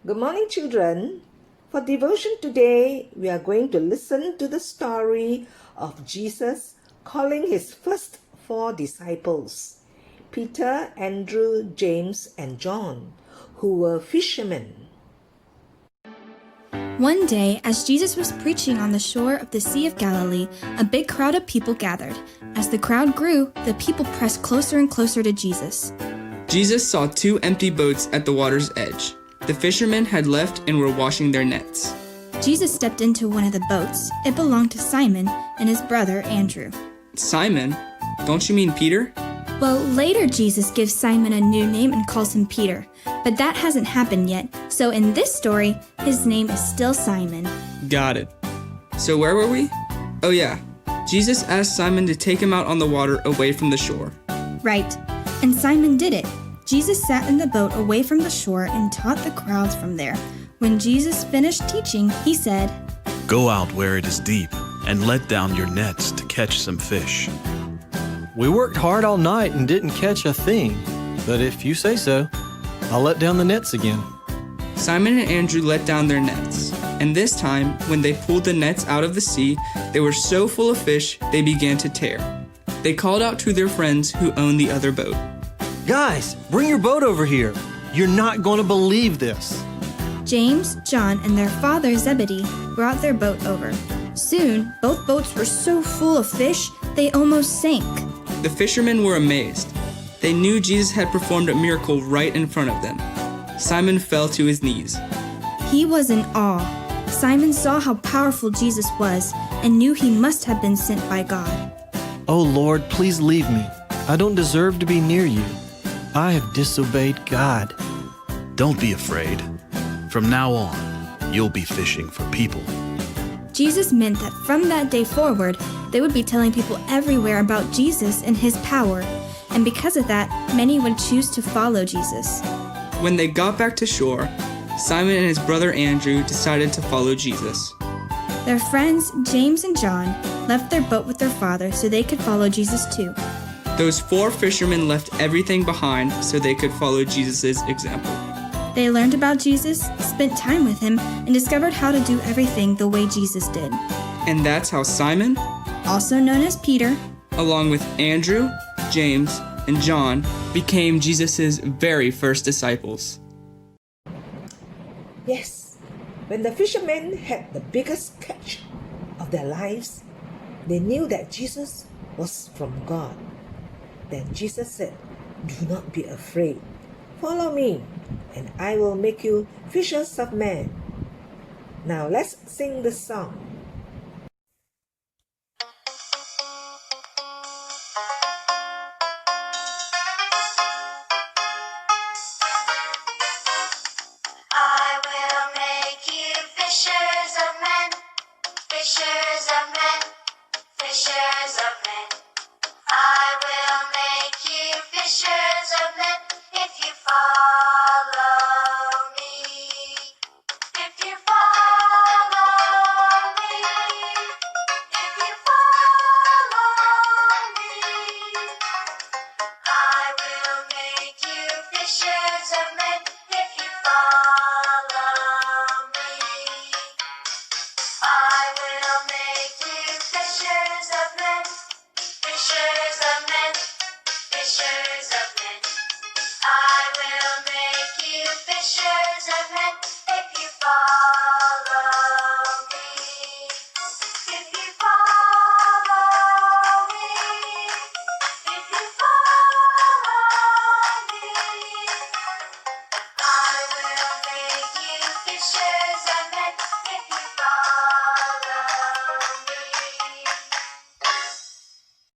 Good morning, children. For devotion today, we are going to listen to the story of Jesus calling his first four disciples, Peter, Andrew, James, and John, who were fishermen. One day, as Jesus was preaching on the shore of the Sea of Galilee, a big crowd of people gathered. As the crowd grew, the people pressed closer and closer to Jesus. Jesus saw two empty boats at the water's edge. The fishermen had left and were washing their nets. Jesus stepped into one of the boats. It belonged to Simon and his brother Andrew. Simon? Don't you mean Peter? Well, later Jesus gives Simon a new name and calls him Peter, but that hasn't happened yet, so in this story, his name is still Simon. Got it. So where were we? Oh yeah, Jesus asked Simon to take him out on the water away from the shore. Right, and Simon did it. Jesus sat in the boat away from the shore and taught the crowds from there. When Jesus finished teaching, he said, "Go out where it is deep and let down your nets to catch some fish." We worked hard all night and didn't catch a thing, but if you say so, I'll let down the nets again. Simon and Andrew let down their nets, and this time, when they pulled the nets out of the sea, they were so full of fish they began to tear. They called out to their friends who owned the other boat. Guys, bring your boat over here. You're not going to believe this. James, John, and their father Zebedee brought their boat over. Soon, both boats were so full of fish, they almost sank. The fishermen were amazed. They knew Jesus had performed a miracle right in front of them. Simon fell to his knees. He was in awe. Simon saw how powerful Jesus was and knew he must have been sent by God. Oh Lord, please leave me. I don't deserve to be near you. I have disobeyed God. Don't be afraid. From now on, you'll be fishing for people. Jesus meant that from that day forward, they would be telling people everywhere about Jesus and his power. And because of that, many would choose to follow Jesus. When they got back to shore, Simon and his brother Andrew decided to follow Jesus. Their friends, James and John, left their boat with their father so they could follow Jesus too. Those four fishermen left everything behind so they could follow Jesus' example. They learned about Jesus, spent time with him, and discovered how to do everything the way Jesus did. And that's how Simon, Also known as Peter, along with Andrew, James, and John, became Jesus' very first disciples. Yes, when the fishermen had the biggest catch of their lives, they knew that Jesus was from God. Then Jesus said, "Do not be afraid. Follow me, and I will make you fishers of men." Now let's sing the song. I will make you fishers of men, fishers of men, fishers of men. I will make you fishers of men if you follow me. If you follow me. If you follow me. I will make you fishers of men if you follow me. I will make you fishers of men, fishers of men, fishers of men. I will make you fishers of men.